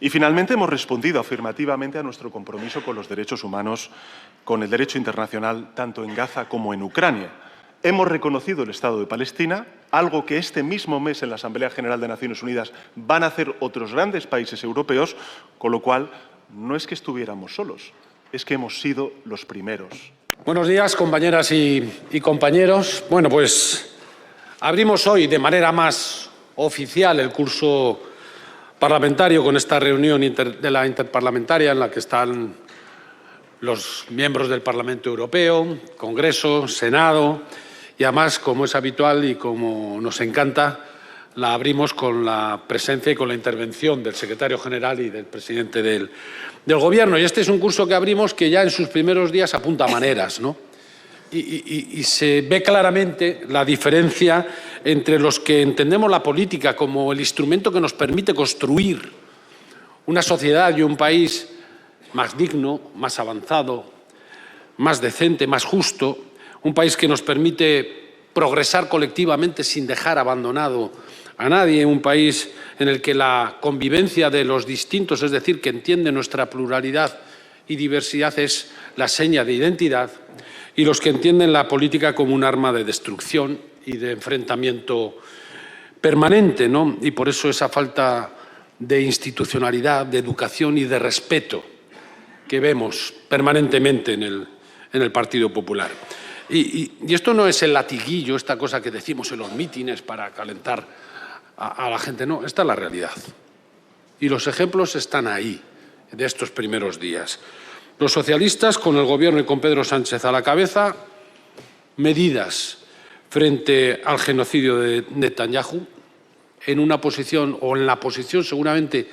Y finalmente hemos respondido afirmativamente a nuestro compromiso con los derechos humanos, con el derecho internacional, tanto en Gaza como en Ucrania. Hemos reconocido el Estado de Palestina, algo que este mismo mes en la Asamblea General de Naciones Unidas van a hacer otros grandes países europeos, con lo cual no es que estuviéramos solos, es que hemos sido los primeros. Buenos días, compañeras y compañeros. Bueno, pues abrimos hoy de manera más oficial el curso parlamentario con esta reunión de la interparlamentaria en la que están los miembros del Parlamento Europeo, Congreso, Senado y además, como es habitual y como nos encanta, la abrimos con la presencia y con la intervención del secretario general y del presidente del Gobierno. Y este es un curso que abrimos que ya en sus primeros días apunta maneras, ¿no? Y se ve claramente la diferencia entre los que entendemos la política como el instrumento que nos permite construir una sociedad y un país más digno, más avanzado, más decente, más justo, un país que nos permite progresar colectivamente sin dejar abandonado a nadie, un país en el que la convivencia de los distintos, es decir, que entiende nuestra pluralidad y diversidad, es la seña de identidad, y los que entienden la política como un arma de destrucción y de enfrentamiento permanente, ¿no? Y por eso esa falta de institucionalidad, de educación y de respeto que vemos permanentemente en el Partido Popular. Y esto no es el latiguillo, esta cosa que decimos en los mítines para calentar a la gente, no, esta es la realidad. Y los ejemplos están ahí, de estos primeros días. Los socialistas, con el Gobierno y con Pedro Sánchez a la cabeza, medidas frente al genocidio de Netanyahu, en una posición, o en la posición seguramente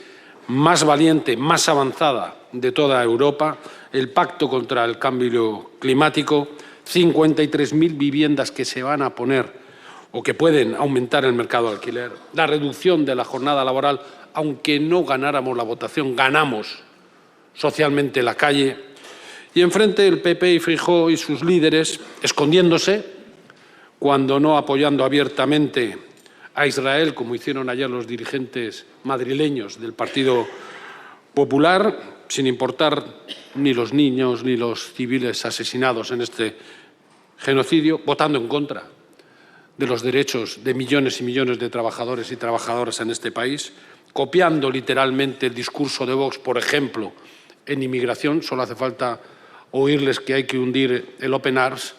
más valiente, más avanzada de toda Europa, el pacto contra el cambio climático, 53.000 viviendas que se van a poner o que pueden aumentar el mercado de alquiler, la reducción de la jornada laboral, aunque no ganáramos la votación, ganamos socialmente la calle, y enfrente el PP y Feijóo y sus líderes escondiéndose, cuando no apoyando abiertamente a Israel, como hicieron ayer los dirigentes madrileños del Partido Popular, sin importar ni los niños ni los civiles asesinados en este genocidio, votando en contra de los derechos de millones y millones de trabajadores y trabajadoras en este país, copiando literalmente el discurso de Vox, por ejemplo, en inmigración, solo hace falta oírles que hay que hundir el Open Arms,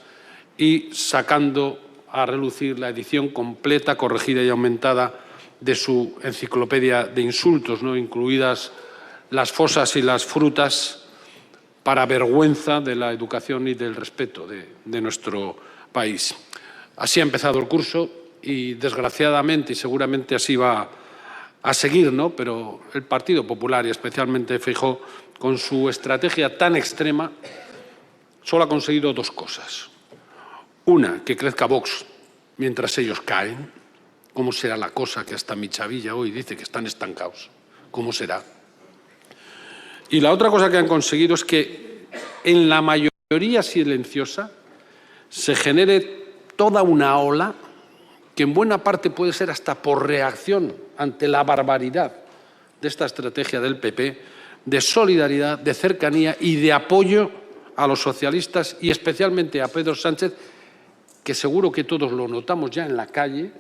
y sacando a relucir la edición completa, corregida y aumentada de su enciclopedia de insultos, ¿no?, incluidas las fosas y las frutas, para vergüenza de la educación y del respeto de nuestro país. Así ha empezado el curso y, desgraciadamente, y seguramente así va a seguir, ¿no?, pero el Partido Popular y especialmente Feijóo, con su estrategia tan extrema, solo ha conseguido dos cosas. Una, que crezca Vox mientras ellos caen. ¿Cómo será la cosa que hasta mi chavilla hoy dice que están estancados? ¿Cómo será? Y la otra cosa que han conseguido es que en la mayoría silenciosa se genere toda una ola que en buena parte puede ser hasta por reacción ante la barbaridad de esta estrategia del PP, de solidaridad, de cercanía y de apoyo a los socialistas y especialmente a Pedro Sánchez, que seguro que todos lo notamos ya en la calle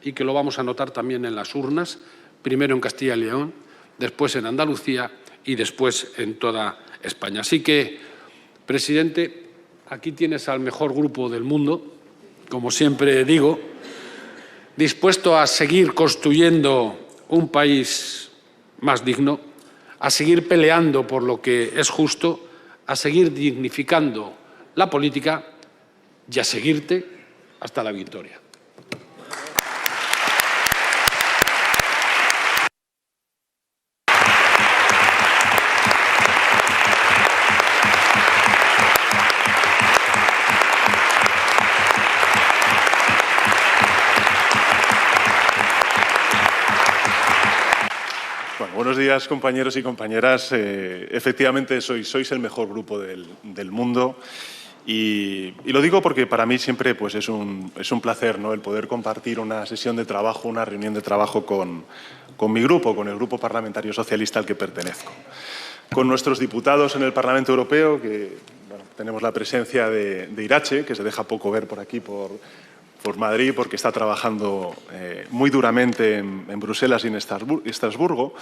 y que lo vamos a notar también en las urnas, primero en Castilla y León, después en Andalucía y después en toda España. Así que, presidente, aquí tienes al mejor grupo del mundo, como siempre digo, dispuesto a seguir construyendo un país más digno, a seguir peleando por lo que es justo, a seguir dignificando la política y a seguirte hasta la victoria. Bueno, buenos días, compañeros y compañeras. Efectivamente, sois el mejor grupo del mundo Y lo digo porque para mí siempre pues, es un placer, ¿no?, el poder compartir una sesión de trabajo, una reunión de trabajo con mi grupo, con el Grupo Parlamentario Socialista al que pertenezco. Con nuestros diputados en el Parlamento Europeo, que bueno, tenemos la presencia de Iratxe, que se deja poco ver por aquí, por Madrid, porque está trabajando muy duramente en Bruselas y en Estrasburgo.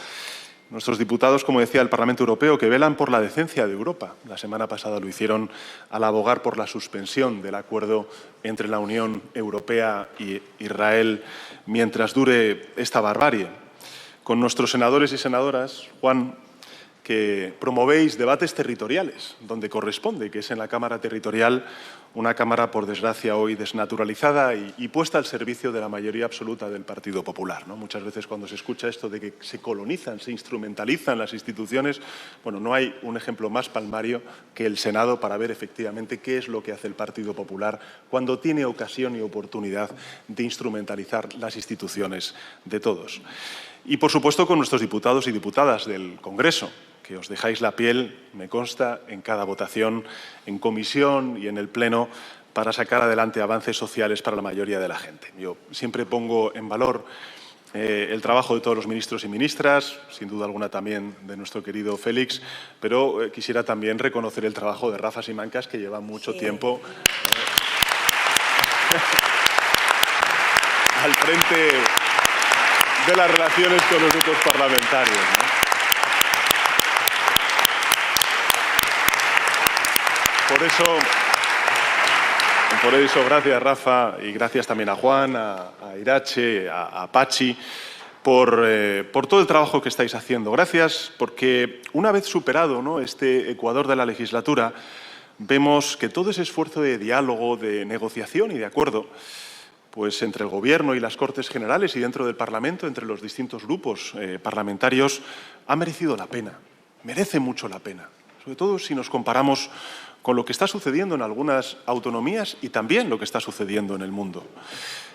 Nuestros diputados, como decía, del Parlamento Europeo, que velan por la decencia de Europa. La semana pasada lo hicieron al abogar por la suspensión del acuerdo entre la Unión Europea y Israel mientras dure esta barbarie. Con nuestros senadores y senadoras, Juan, que promovéis debates territoriales, donde corresponde, que es en la Cámara Territorial, una Cámara, por desgracia, hoy desnaturalizada y puesta al servicio de la mayoría absoluta del Partido Popular, ¿no? Muchas veces cuando se escucha esto de que se colonizan, se instrumentalizan las instituciones, bueno, no hay un ejemplo más palmario que el Senado para ver efectivamente qué es lo que hace el Partido Popular cuando tiene ocasión y oportunidad de instrumentalizar las instituciones de todos. Y, por supuesto, con nuestros diputados y diputadas del Congreso, que os dejáis la piel, me consta, en cada votación, en comisión y en el Pleno, para sacar adelante avances sociales para la mayoría de la gente. Yo siempre pongo en valor el trabajo de todos los ministros y ministras, sin duda alguna también de nuestro querido Félix, pero quisiera también reconocer el trabajo de Rafa Simancas, que lleva mucho tiempo al frente de las relaciones con los grupos parlamentarios, ¿no? Por eso, gracias, Rafa, y gracias también a Juan, a Iratxe, a Pachi, por todo el trabajo que estáis haciendo. Gracias porque, una vez superado, ¿no?, este ecuador de la legislatura, vemos que todo ese esfuerzo de diálogo, de negociación y de acuerdo, pues entre el Gobierno y las Cortes Generales y dentro del Parlamento, entre los distintos grupos parlamentarios, ha merecido la pena, merece mucho la pena, sobre todo si nos comparamos con lo que está sucediendo en algunas autonomías y también lo que está sucediendo en el mundo.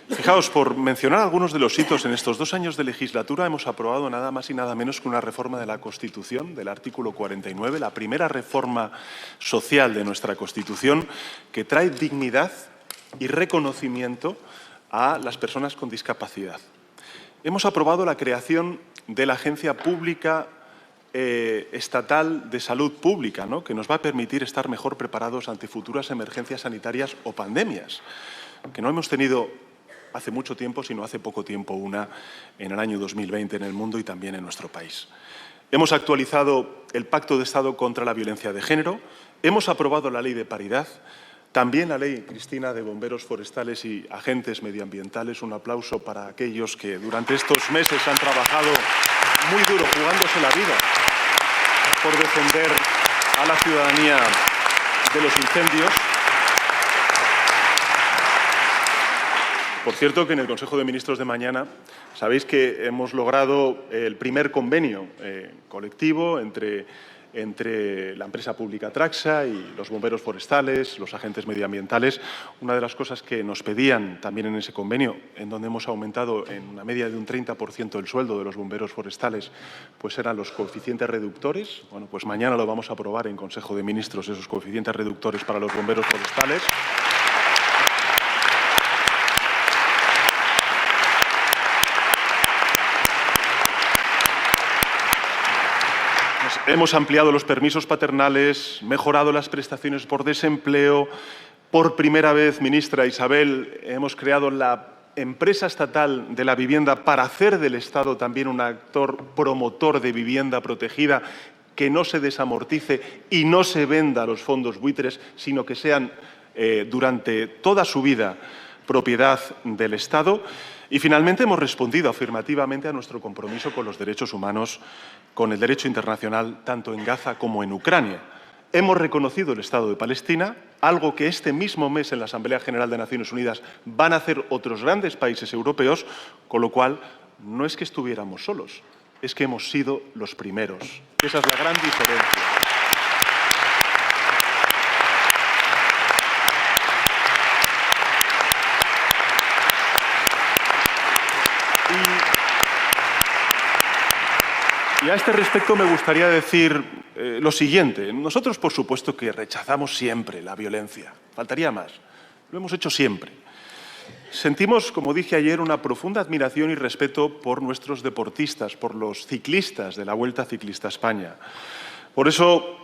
Fijaos, por mencionar algunos de los hitos, en estos 2 años de legislatura hemos aprobado nada más y nada menos que una reforma de la Constitución, del artículo 49, la primera reforma social de nuestra Constitución, que trae dignidad y reconocimiento a las personas con discapacidad. Hemos aprobado la creación de la Agencia Pública Estatal de Salud Pública, ¿no?, que nos va a permitir estar mejor preparados ante futuras emergencias sanitarias o pandemias, que no hemos tenido hace mucho tiempo, sino hace poco tiempo una en el año 2020 en el mundo y también en nuestro país. Hemos actualizado el Pacto de Estado contra la Violencia de Género, hemos aprobado la Ley de Paridad, también la Ley, Cristina, de bomberos forestales y agentes medioambientales. Un aplauso para aquellos que durante estos meses han trabajado muy duro, jugándose la vida por defender a la ciudadanía de los incendios. Por cierto, que en el Consejo de Ministros de mañana sabéis que hemos logrado el primer convenio colectivo entre la empresa pública Traxa y los bomberos forestales, los agentes medioambientales. Una de las cosas que nos pedían también en ese convenio, en donde hemos aumentado en una media de un 30% el sueldo de los bomberos forestales, pues eran los coeficientes reductores. Bueno, pues mañana lo vamos a aprobar en Consejo de Ministros, esos coeficientes reductores para los bomberos forestales. Hemos ampliado los permisos paternales, mejorado las prestaciones por desempleo. Por primera vez, ministra Isabel, hemos creado la empresa estatal de la vivienda para hacer del Estado también un actor promotor de vivienda protegida, que no se desamortice y no se venda a los fondos buitres, sino que sean durante toda su vida propiedad del Estado. Y, finalmente, hemos respondido afirmativamente a nuestro compromiso con los derechos humanos, con el derecho internacional, tanto en Gaza como en Ucrania. Hemos reconocido el Estado de Palestina, algo que este mismo mes en la Asamblea General de Naciones Unidas van a hacer otros grandes países europeos, con lo cual no es que estuviéramos solos, es que hemos sido los primeros. Esa es la gran diferencia. Y a este respecto me gustaría decir lo siguiente. Nosotros, por supuesto, que rechazamos siempre la violencia. faltaría más. Lo hemos hecho siempre. Sentimos, como dije ayer, una profunda admiración y respeto por nuestros deportistas, por los ciclistas de la Vuelta Ciclista a España. Por eso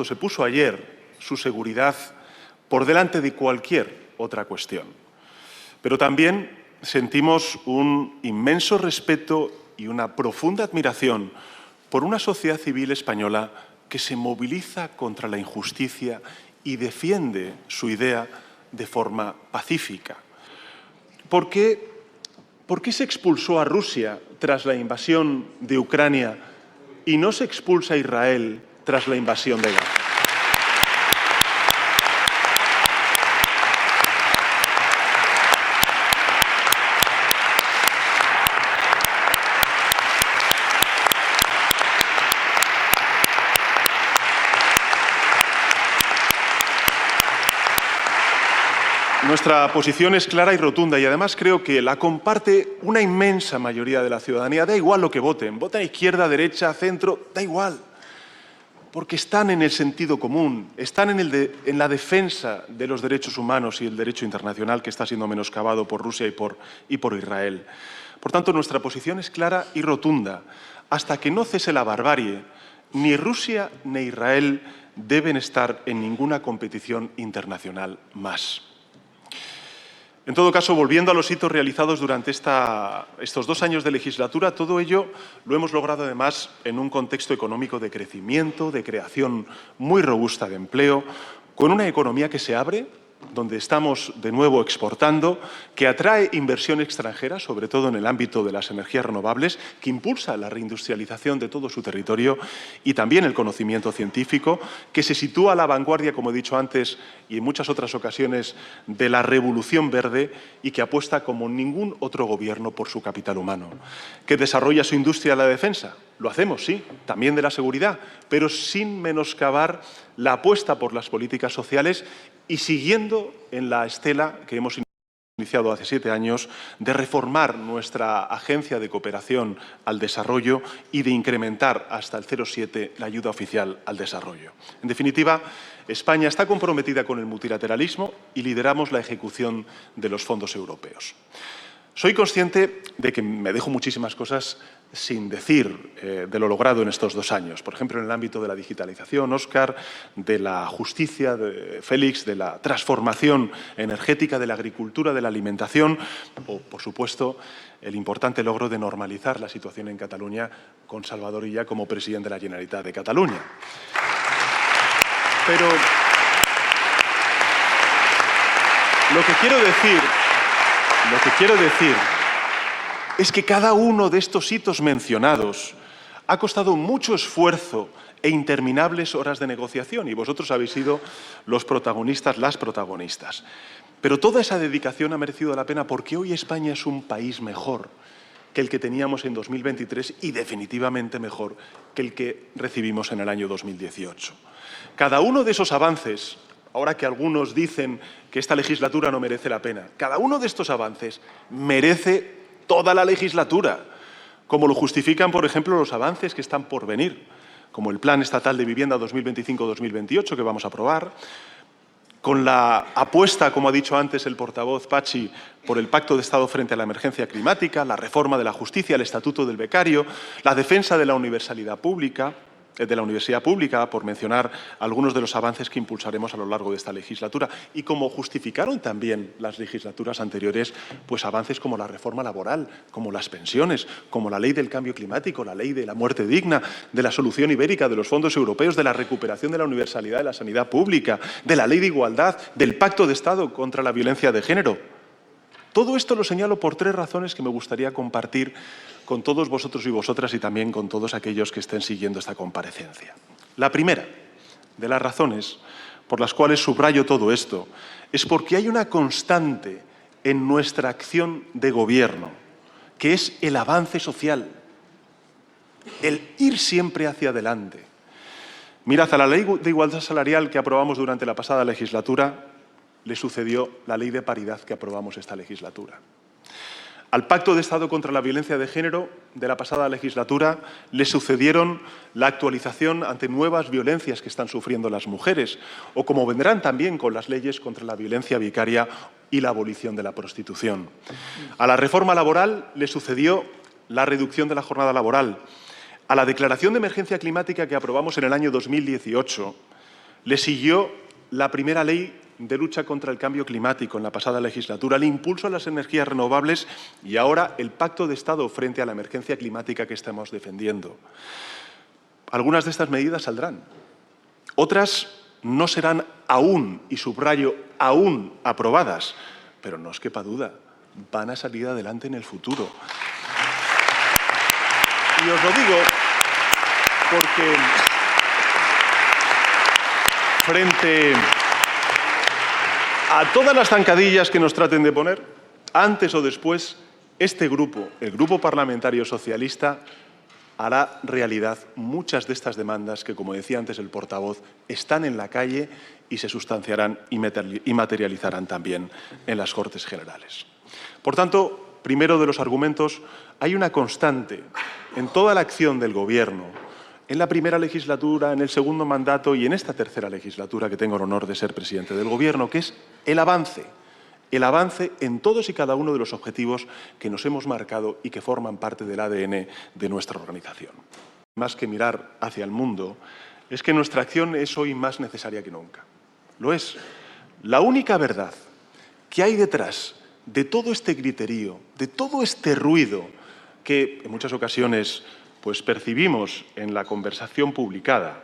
se puso ayer su seguridad por delante de cualquier otra cuestión. Pero también sentimos un inmenso respeto y una profunda admiración por una sociedad civil española que se moviliza contra la injusticia y defiende su idea de forma pacífica. ¿Por qué se expulsó a Rusia tras la invasión de Ucrania y no se expulsa a Israel tras la invasión de Gaza? Nuestra posición es clara y rotunda y además creo que la comparte una inmensa mayoría de la ciudadanía. Da igual lo que voten izquierda, derecha, centro, da igual. Porque están en el sentido común, están en la defensa de los derechos humanos y el derecho internacional que está siendo menoscabado por Rusia y por Israel. Por tanto, nuestra posición es clara y rotunda. Hasta que no cese la barbarie, ni Rusia ni Israel deben estar en ninguna competición internacional más. En todo caso, volviendo a los hitos realizados durante estos 2 años de legislatura, todo ello lo hemos logrado además en un contexto económico de crecimiento, de creación muy robusta de empleo, con una economía que se abre, donde estamos de nuevo exportando, que atrae inversión extranjera, sobre todo en el ámbito de las energías renovables, que impulsa la reindustrialización de todo su territorio y también el conocimiento científico, que se sitúa a la vanguardia, como he dicho antes y en muchas otras ocasiones, de la revolución verde y que apuesta como ningún otro gobierno por su capital humano, que desarrolla su industria de la defensa. Lo hacemos, sí, también de la seguridad, pero sin menoscabar la apuesta por las políticas sociales y siguiendo en la estela que hemos iniciado hace 7 años de reformar nuestra Agencia de Cooperación al Desarrollo y de incrementar hasta el 0,7 la ayuda oficial al desarrollo. En definitiva, España está comprometida con el multilateralismo y lideramos la ejecución de los fondos europeos. Soy consciente de que me dejo muchísimas cosas sin decir de lo logrado en estos 2 años. Por ejemplo, en el ámbito de la digitalización, Óscar, de la justicia, de Félix, de la transformación energética, de la agricultura, de la alimentación o, por supuesto, el importante logro de normalizar la situación en Cataluña con Salvador Illa como presidente de la Generalitat de Cataluña. Pero lo que quiero decir es que cada uno de estos hitos mencionados ha costado mucho esfuerzo e interminables horas de negociación y vosotros habéis sido los protagonistas, las protagonistas. Pero toda esa dedicación ha merecido la pena porque hoy España es un país mejor que el que teníamos en 2023 y definitivamente mejor que el que recibimos en el año 2018. Cada uno de esos avances, ahora que algunos dicen que esta legislatura no merece la pena, cada uno de estos avances merece toda la legislatura, como lo justifican, por ejemplo, los avances que están por venir, como el Plan Estatal de Vivienda 2025-2028 que vamos a aprobar, con la apuesta, como ha dicho antes el portavoz Pachi, por el Pacto de Estado frente a la emergencia climática, la reforma de la justicia, el Estatuto del Becario, la defensa de la universidad pública, por mencionar algunos de los avances que impulsaremos a lo largo de esta legislatura. Y como justificaron también las legislaturas anteriores, pues avances como la reforma laboral, como las pensiones, como la ley del cambio climático, la ley de la muerte digna, de la solución ibérica, de los fondos europeos, de la recuperación de la universalidad de la sanidad pública, de la ley de igualdad, del Pacto de Estado contra la violencia de género. Todo esto lo señalo por 3 razones que me gustaría compartir con todos vosotros y vosotras y también con todos aquellos que estén siguiendo esta comparecencia. La primera de las razones por las cuales subrayo todo esto es porque hay una constante en nuestra acción de gobierno, que es el avance social, el ir siempre hacia adelante. Mirad, a la Ley de Igualdad Salarial que aprobamos durante la pasada legislatura le sucedió la Ley de Paridad que aprobamos esta legislatura. Al Pacto de Estado contra la Violencia de Género de la pasada legislatura le sucedieron la actualización ante nuevas violencias que están sufriendo las mujeres, o como vendrán también con las leyes contra la violencia vicaria y la abolición de la prostitución. A la reforma laboral le sucedió la reducción de la jornada laboral. A la declaración de emergencia climática que aprobamos en el año 2018 le siguió la primera ley de lucha contra el cambio climático en la pasada legislatura, el impulso a las energías renovables y ahora el Pacto de Estado frente a la emergencia climática que estamos defendiendo. Algunas de estas medidas saldrán, otras no serán aún, y subrayo, aún aprobadas, pero no os quepa duda, van a salir adelante en el futuro. Y os lo digo porque frente a todas las zancadillas que nos traten de poner, antes o después, este grupo, el Grupo Parlamentario Socialista, hará realidad muchas de estas demandas que, como decía antes el portavoz, están en la calle y se sustanciarán y materializarán también en las Cortes Generales. Por tanto, primero de los argumentos, hay una constante en toda la acción del Gobierno, en la primera legislatura, en el segundo mandato y en esta tercera legislatura que tengo el honor de ser presidente del Gobierno, que es el avance en todos y cada uno de los objetivos que nos hemos marcado y que forman parte del ADN de nuestra organización. Más que mirar hacia el mundo, es que nuestra acción es hoy más necesaria que nunca. Lo es. La única verdad que hay detrás de todo este griterío, de todo este ruido que en muchas ocasiones percibimos en la conversación publicada,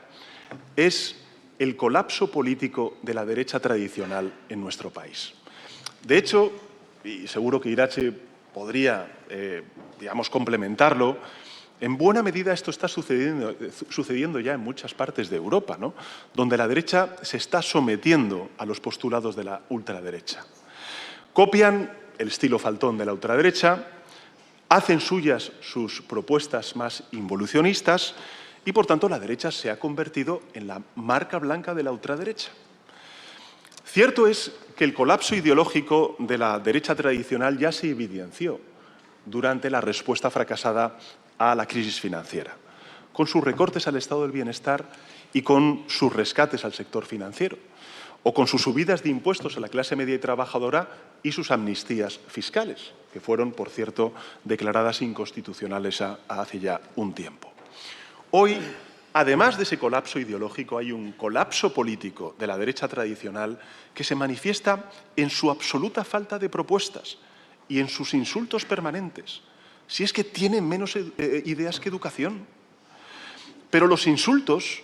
es el colapso político de la derecha tradicional en nuestro país. De hecho, y seguro que Iratxe podría, complementarlo, en buena medida esto está sucediendo ya en muchas partes de Europa, ¿no?, donde la derecha se está sometiendo a los postulados de la ultraderecha. Copian el estilo faltón de la ultraderecha, hacen suyas sus propuestas más involucionistas y, por tanto, la derecha se ha convertido en la marca blanca de la ultraderecha. Cierto es que el colapso ideológico de la derecha tradicional ya se evidenció durante la respuesta fracasada a la crisis financiera, con sus recortes al estado del bienestar y con sus rescates al sector financiero, o con sus subidas de impuestos a la clase media y trabajadora y sus amnistías fiscales, que fueron, por cierto, declaradas inconstitucionales hace ya un tiempo. Hoy, además de ese colapso ideológico, hay un colapso político de la derecha tradicional que se manifiesta en su absoluta falta de propuestas y en sus insultos permanentes. Si es que tienen menos ideas que educación. Pero los insultos,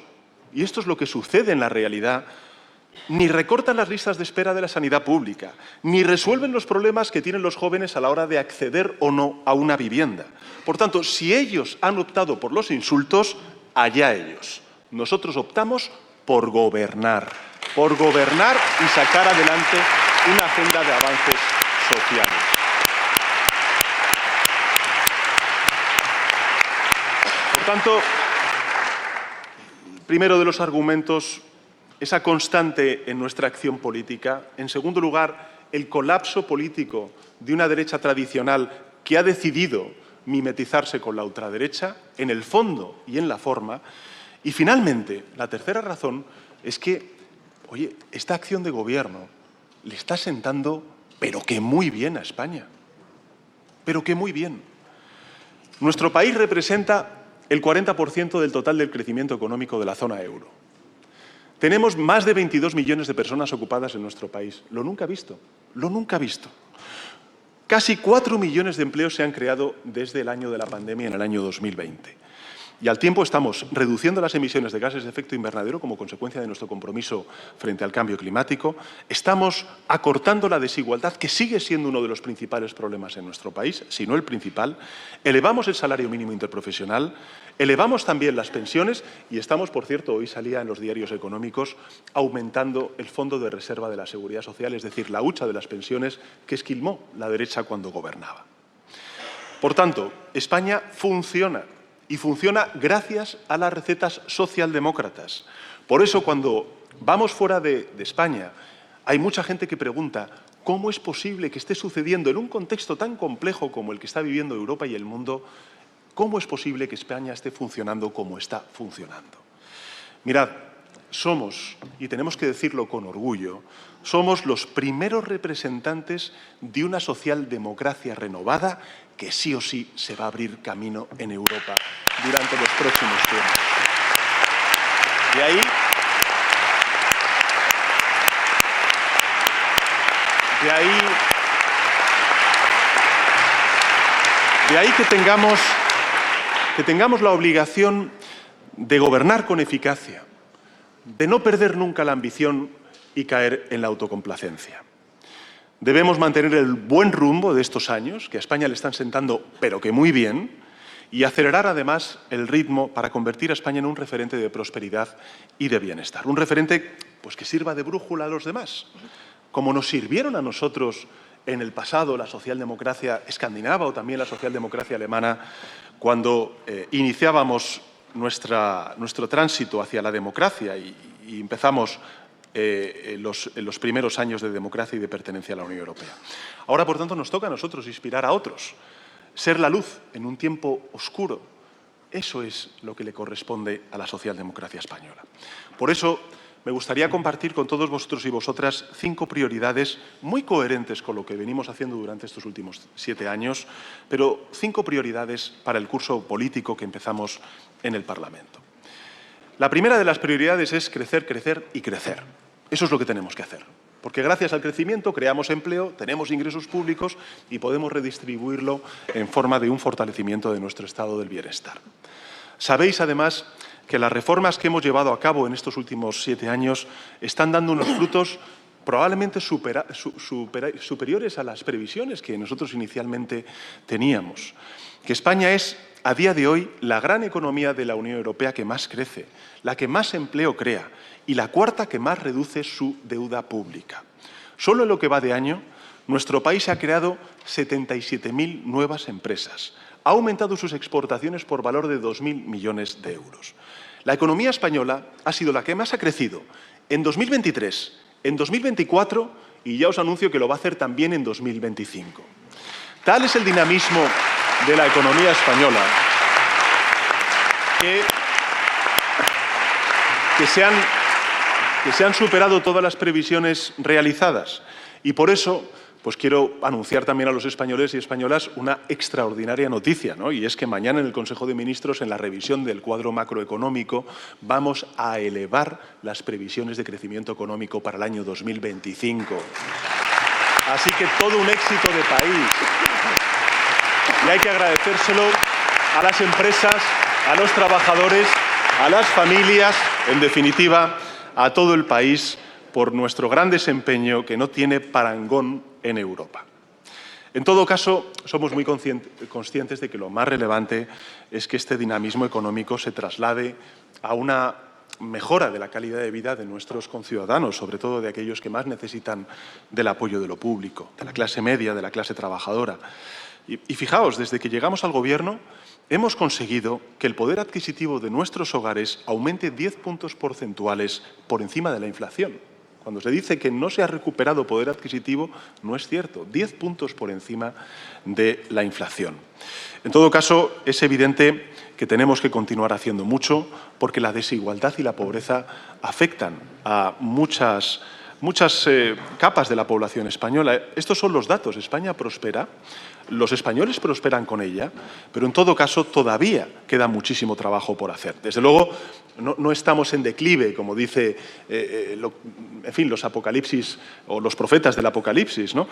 y esto es lo que sucede en la realidad, ni recortan las listas de espera de la sanidad pública, ni resuelven los problemas que tienen los jóvenes a la hora de acceder o no a una vivienda. Por tanto, si ellos han optado por los insultos, allá ellos. Nosotros optamos por gobernar y sacar adelante una agenda de avances sociales. Por tanto, primero de los argumentos, esa constante en nuestra acción política. En segundo lugar, el colapso político de una derecha tradicional que ha decidido mimetizarse con la ultraderecha, en el fondo y en la forma. Y finalmente, la tercera razón es que, esta acción de gobierno le está sentando, pero que muy bien a España. Pero que muy bien. Nuestro país representa el 40% del total del crecimiento económico de la zona euro. Tenemos más de 22 millones de personas ocupadas en nuestro país. Lo nunca visto, lo nunca visto. Casi 4 millones de empleos se han creado desde el año de la pandemia en el año 2020. Y al tiempo estamos reduciendo las emisiones de gases de efecto invernadero como consecuencia de nuestro compromiso frente al cambio climático. Estamos acortando la desigualdad, que sigue siendo uno de los principales problemas en nuestro país, si no el principal. Elevamos el salario mínimo interprofesional, elevamos también las pensiones y estamos, por cierto, hoy salía en los diarios económicos, aumentando el Fondo de Reserva de la Seguridad Social, es decir, la hucha de las pensiones que esquilmó la derecha cuando gobernaba. Por tanto, España funciona. Y funciona gracias a las recetas socialdemócratas. Por eso, cuando vamos fuera de España, hay mucha gente que pregunta ¿cómo es posible que esté sucediendo en un contexto tan complejo como el que está viviendo Europa y el mundo? ¿Cómo es posible que España esté funcionando como está funcionando? Mirad, somos, y tenemos que decirlo con orgullo, somos los primeros representantes de una socialdemocracia renovada que sí o sí se va a abrir camino en Europa durante los próximos tiempos. De ahí que tengamos la obligación de gobernar con eficacia, de no perder nunca la ambición y caer en la autocomplacencia. Debemos mantener el buen rumbo de estos años, que a España le están sentando, pero que muy bien, y acelerar además el ritmo para convertir a España en un referente de prosperidad y de bienestar. Un referente pues, que sirva de brújula a los demás, como nos sirvieron a nosotros en el pasado la socialdemocracia escandinava o también la socialdemocracia alemana, cuando iniciábamos nuestro tránsito hacia la democracia y empezamos en los primeros años de democracia y de pertenencia a la Unión Europea. Ahora, por tanto, nos toca a nosotros inspirar a otros, ser la luz en un tiempo oscuro. Eso es lo que le corresponde a la socialdemocracia española. Por eso, me gustaría compartir con todos vosotros y vosotras 5 prioridades muy coherentes con lo que venimos haciendo durante estos últimos 7 años, pero 5 prioridades para el curso político que empezamos en el Parlamento. La primera de las prioridades es crecer, crecer y crecer. Eso es lo que tenemos que hacer, porque gracias al crecimiento creamos empleo, tenemos ingresos públicos y podemos redistribuirlo en forma de un fortalecimiento de nuestro estado del bienestar. Sabéis, además, que las reformas que hemos llevado a cabo en estos últimos 7 años están dando unos frutos probablemente superiores a las previsiones que nosotros inicialmente teníamos. Que España es, a día de hoy, la gran economía de la Unión Europea que más crece, la que más empleo crea y la cuarta que más reduce su deuda pública. Solo en lo que va de año, nuestro país ha creado 77.000 nuevas empresas. Ha aumentado sus exportaciones por valor de 2.000 millones de euros. La economía española ha sido la que más ha crecido en 2023, en 2024 y ya os anuncio que lo va a hacer también en 2025. Tal es el dinamismo de la economía española que se han superado todas las previsiones realizadas y por eso pues quiero anunciar también a los españoles y españolas una extraordinaria noticia, ¿no? Y es que mañana en el Consejo de Ministros, en la revisión del cuadro macroeconómico, vamos a elevar las previsiones de crecimiento económico para el año 2025. Así que todo un éxito de país. Y hay que agradecérselo a las empresas, a los trabajadores, a las familias, en definitiva, a todo el país, por nuestro gran desempeño que no tiene parangón en Europa. En todo caso, somos muy conscientes de que lo más relevante es que este dinamismo económico se traslade a una mejora de la calidad de vida de nuestros conciudadanos, sobre todo de aquellos que más necesitan del apoyo de lo público, de la clase media, de la clase trabajadora. Y fijaos, desde que llegamos al Gobierno, hemos conseguido que el poder adquisitivo de nuestros hogares aumente 10 puntos porcentuales por encima de la inflación. Cuando se dice que no se ha recuperado poder adquisitivo, no es cierto. 10 puntos por encima de la inflación. En todo caso, es evidente que tenemos que continuar haciendo mucho porque la desigualdad y la pobreza afectan a muchas capas de la población española. Estos son los datos. España prospera, los españoles prosperan con ella, pero en todo caso todavía queda muchísimo trabajo por hacer. Desde luego, no estamos en declive, como dice, en fin, los apocalipsis o los profetas del apocalipsis, ¿no?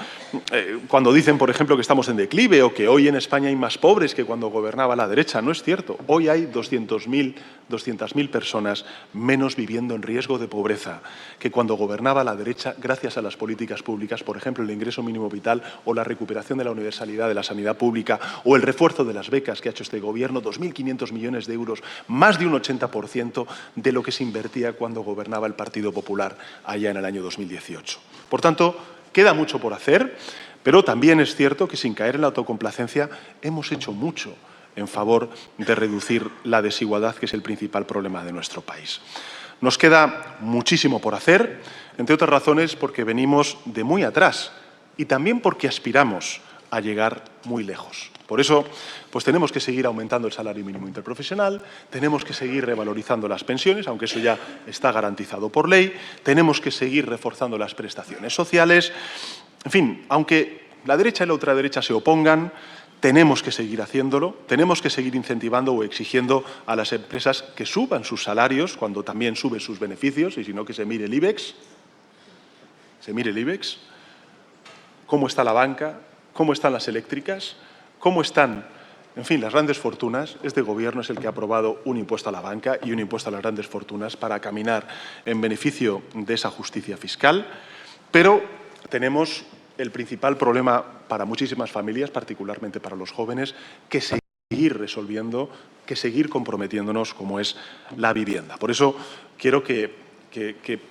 Cuando dicen, por ejemplo, que estamos en declive o que hoy en España hay más pobres que cuando gobernaba la derecha, no es cierto. Hoy hay 200.000 personas menos viviendo en riesgo de pobreza que cuando gobernaba la derecha, gracias a las políticas públicas, por ejemplo, el ingreso mínimo vital o la recuperación de la universalidad de la sanidad pública o el refuerzo de las becas que ha hecho este Gobierno, 2.500 millones de euros, más de un 80% de lo que se invertía cuando gobernaba el Partido Popular allá en el año 2018. Por tanto, queda mucho por hacer, pero también es cierto que sin caer en la autocomplacencia hemos hecho mucho en favor de reducir la desigualdad, que es el principal problema de nuestro país. Nos queda muchísimo por hacer, entre otras razones porque venimos de muy atrás y también porque aspiramos a llegar muy lejos. Por eso, pues tenemos que seguir aumentando el salario mínimo interprofesional, tenemos que seguir revalorizando las pensiones, aunque eso ya está garantizado por ley, tenemos que seguir reforzando las prestaciones sociales. En fin, aunque la derecha y la ultraderecha se opongan, tenemos que seguir haciéndolo, tenemos que seguir incentivando o exigiendo a las empresas que suban sus salarios cuando también suben sus beneficios, y si no, que se mire el IBEX. Se mire el IBEX. ¿Cómo está la banca? ¿Cómo están las eléctricas? ¿Cómo están, en fin, las grandes fortunas? Este Gobierno es el que ha aprobado un impuesto a la banca y un impuesto a las grandes fortunas para caminar en beneficio de esa justicia fiscal. Pero tenemos el principal problema para muchísimas familias, particularmente para los jóvenes, que seguir resolviendo, que seguir comprometiéndonos, como es la vivienda. Por eso quiero que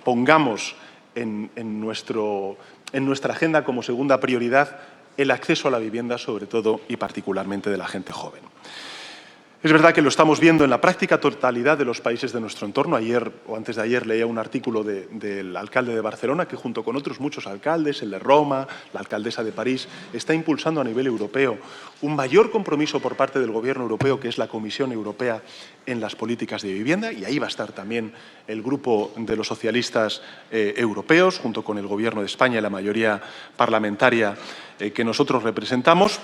pongamos en nuestra agenda como segunda prioridad el acceso a la vivienda, sobre todo y particularmente de la gente joven. Es verdad que lo estamos viendo en la práctica totalidad de los países de nuestro entorno. Ayer o antes de ayer leía un artículo del alcalde de Barcelona que, junto con otros muchos alcaldes, el de Roma, la alcaldesa de París, está impulsando a nivel europeo un mayor compromiso por parte del Gobierno europeo, que es la Comisión Europea, en las políticas de vivienda, y ahí va a estar también el grupo de los socialistas europeos, junto con el Gobierno de España y la mayoría parlamentaria que nosotros representamos.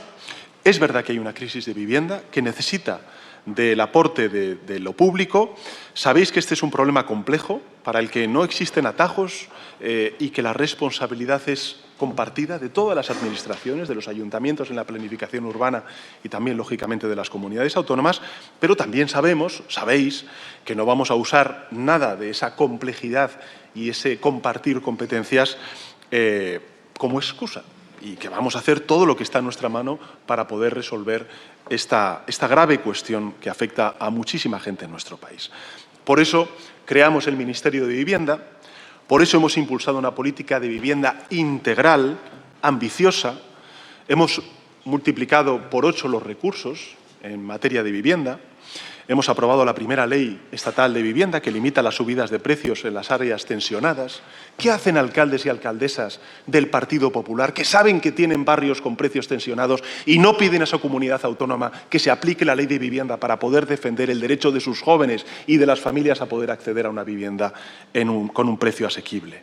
Es verdad que hay una crisis de vivienda que necesita del aporte de lo público. Sabéis que este es un problema complejo para el que no existen atajos y que la responsabilidad es compartida de todas las administraciones, de los ayuntamientos en la planificación urbana y también, lógicamente, de las comunidades autónomas, pero también sabéis que no vamos a usar nada de esa complejidad y ese compartir competencias como excusa, y que vamos a hacer todo lo que está en nuestra mano para poder resolver esta grave cuestión que afecta a muchísima gente en nuestro país. Por eso creamos el Ministerio de Vivienda, por eso hemos impulsado una política de vivienda integral, ambiciosa, hemos multiplicado por 8 los recursos en materia de vivienda, hemos aprobado la primera ley estatal de vivienda que limita las subidas de precios en las áreas tensionadas. ¿Qué hacen alcaldes y alcaldesas del Partido Popular que saben que tienen barrios con precios tensionados y no piden a su comunidad autónoma que se aplique la ley de vivienda para poder defender el derecho de sus jóvenes y de las familias a poder acceder a una vivienda con un precio asequible?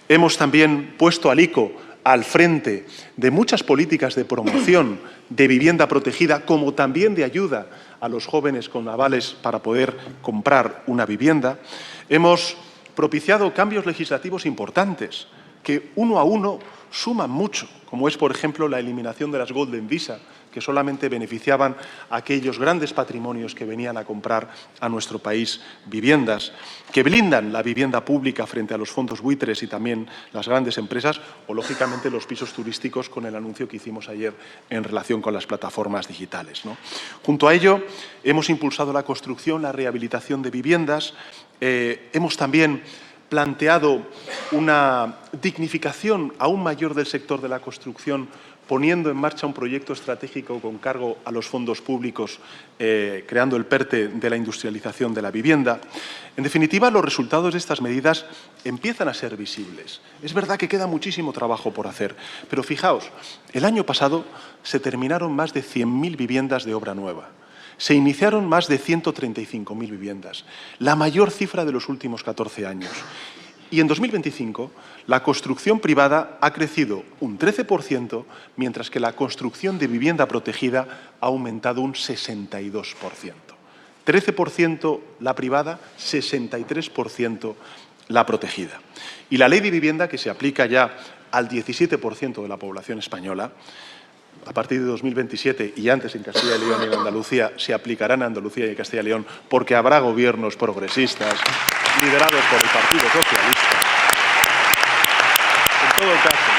Hemos también puesto al ICO al frente de muchas políticas de promoción de vivienda protegida, como también de ayuda a los jóvenes con avales para poder comprar una vivienda. Hemos propiciado cambios legislativos importantes que, uno a uno, suman mucho, como es, por ejemplo, la eliminación de las Golden Visa, que solamente beneficiaban a aquellos grandes patrimonios que venían a comprar a nuestro país viviendas, que blindan la vivienda pública frente a los fondos buitres y también las grandes empresas, o, lógicamente, los pisos turísticos con el anuncio que hicimos ayer en relación con las plataformas digitales, ¿no? Junto a ello, hemos impulsado la construcción, la rehabilitación de viviendas, hemos también planteado una dignificación aún mayor del sector de la construcción, poniendo en marcha un proyecto estratégico con cargo a los fondos públicos, creando el PERTE de la industrialización de la vivienda. En definitiva, los resultados de estas medidas empiezan a ser visibles. Es verdad que queda muchísimo trabajo por hacer, pero fijaos, el año pasado se terminaron más de 100.000 viviendas de obra nueva. Se iniciaron más de 135.000 viviendas, la mayor cifra de los últimos 14 años. Y en 2025 la construcción privada ha crecido un 13%, mientras que la construcción de vivienda protegida ha aumentado un 62%. 13% la privada, 63% la protegida. Y la ley de vivienda, que se aplica ya al 17% de la población española, a partir de 2027 y antes en Castilla y León y en Andalucía, se aplicarán en Andalucía y en Castilla y León porque habrá gobiernos progresistas liderados por el Partido Socialista. En todo caso,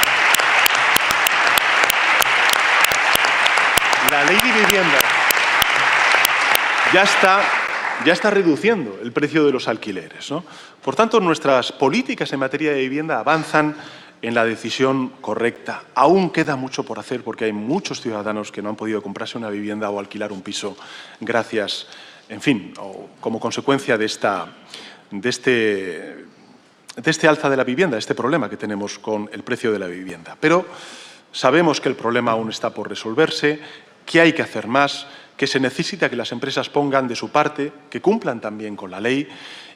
la ley de vivienda ya está reduciendo el precio de los alquileres, ¿no? Por tanto, nuestras políticas en materia de vivienda avanzan en la decisión correcta. Aún queda mucho por hacer porque hay muchos ciudadanos que no han podido comprarse una vivienda o alquilar un piso gracias, en fin, o como consecuencia de este alza de la vivienda, este problema que tenemos con el precio de la vivienda. Pero sabemos que el problema aún está por resolverse, que hay que hacer más, que se necesita que las empresas pongan de su parte, que cumplan también con la ley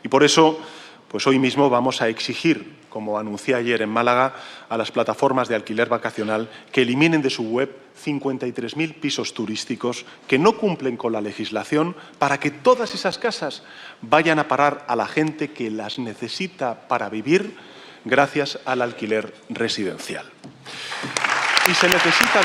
y por eso pues hoy mismo vamos a exigir, como anuncié ayer en Málaga, a las plataformas de alquiler vacacional que eliminen de su web 53.000 pisos turísticos que no cumplen con la legislación para que todas esas casas vayan a parar a la gente que las necesita para vivir gracias al alquiler residencial. Y se necesita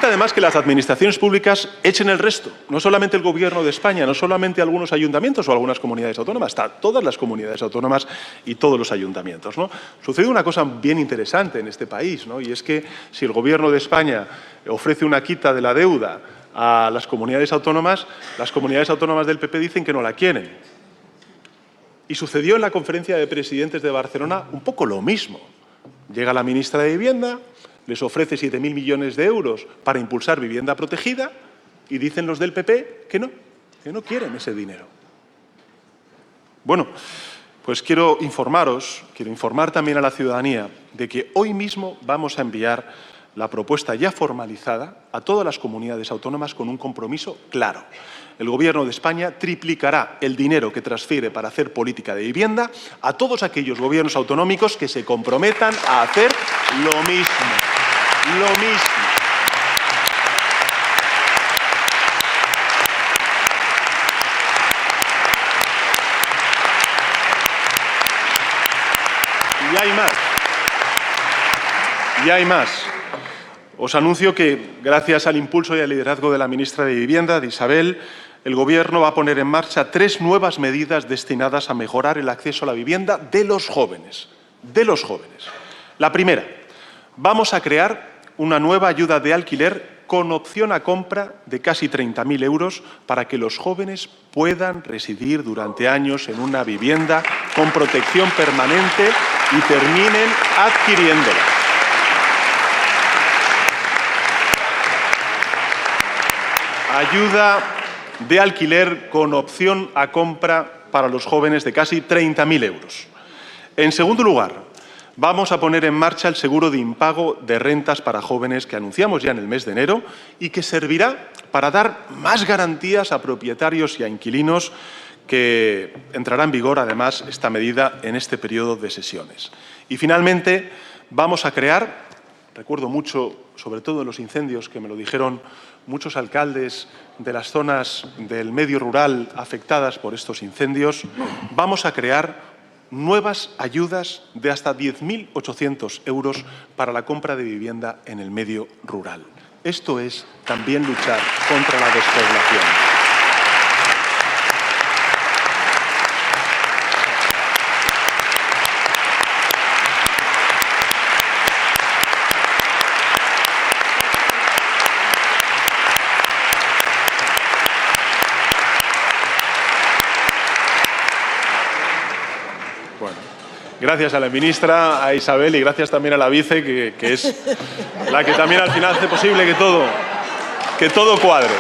además que las administraciones públicas echen el resto, no solamente el Gobierno de España, no solamente algunos ayuntamientos o algunas comunidades autónomas, todas las comunidades autónomas y todos los ayuntamientos, ¿no? Sucede una cosa bien interesante en este país, ¿no? Y es que si el Gobierno de España ofrece una quita de la deuda a las comunidades autónomas del PP dicen que no la quieren. Y sucedió en la conferencia de presidentes de Barcelona un poco lo mismo. Llega la ministra de Vivienda, les ofrece 7.000 millones de euros para impulsar vivienda protegida y dicen los del PP que no quieren ese dinero. Bueno, pues quiero informar también a la ciudadanía de que hoy mismo vamos a enviar la propuesta ya formalizada a todas las comunidades autónomas con un compromiso claro. El Gobierno de España triplicará el dinero que transfiere para hacer política de vivienda a todos aquellos gobiernos autonómicos que se comprometan a hacer lo mismo. Lo mismo. Y hay más. Os anuncio que, gracias al impulso y al liderazgo de la ministra de Vivienda, de Isabel, el Gobierno va a poner en marcha 3 nuevas medidas destinadas a mejorar el acceso a la vivienda de los jóvenes. La primera, vamos a crear una nueva ayuda de alquiler con opción a compra de casi 30.000 euros para que los jóvenes puedan residir durante años en una vivienda con protección permanente y terminen adquiriéndola. Ayuda de alquiler con opción a compra para los jóvenes de casi 30.000 euros. En segundo lugar, vamos a poner en marcha el seguro de impago de rentas para jóvenes que anunciamos ya en el mes de enero y que servirá para dar más garantías a propietarios y a inquilinos, que entrará en vigor, además, esta medida en este periodo de sesiones. Y, finalmente, vamos a crear, recuerdo mucho, sobre todo en los incendios, que me lo dijeron muchos alcaldes de las zonas del medio rural afectadas por estos incendios, vamos a crear nuevas ayudas de hasta 10.800 euros para la compra de vivienda en el medio rural. Esto es también luchar contra la despoblación. Gracias a la ministra, a Isabel, y gracias también a la vice, que es la que también al final hace posible que todo cuadre.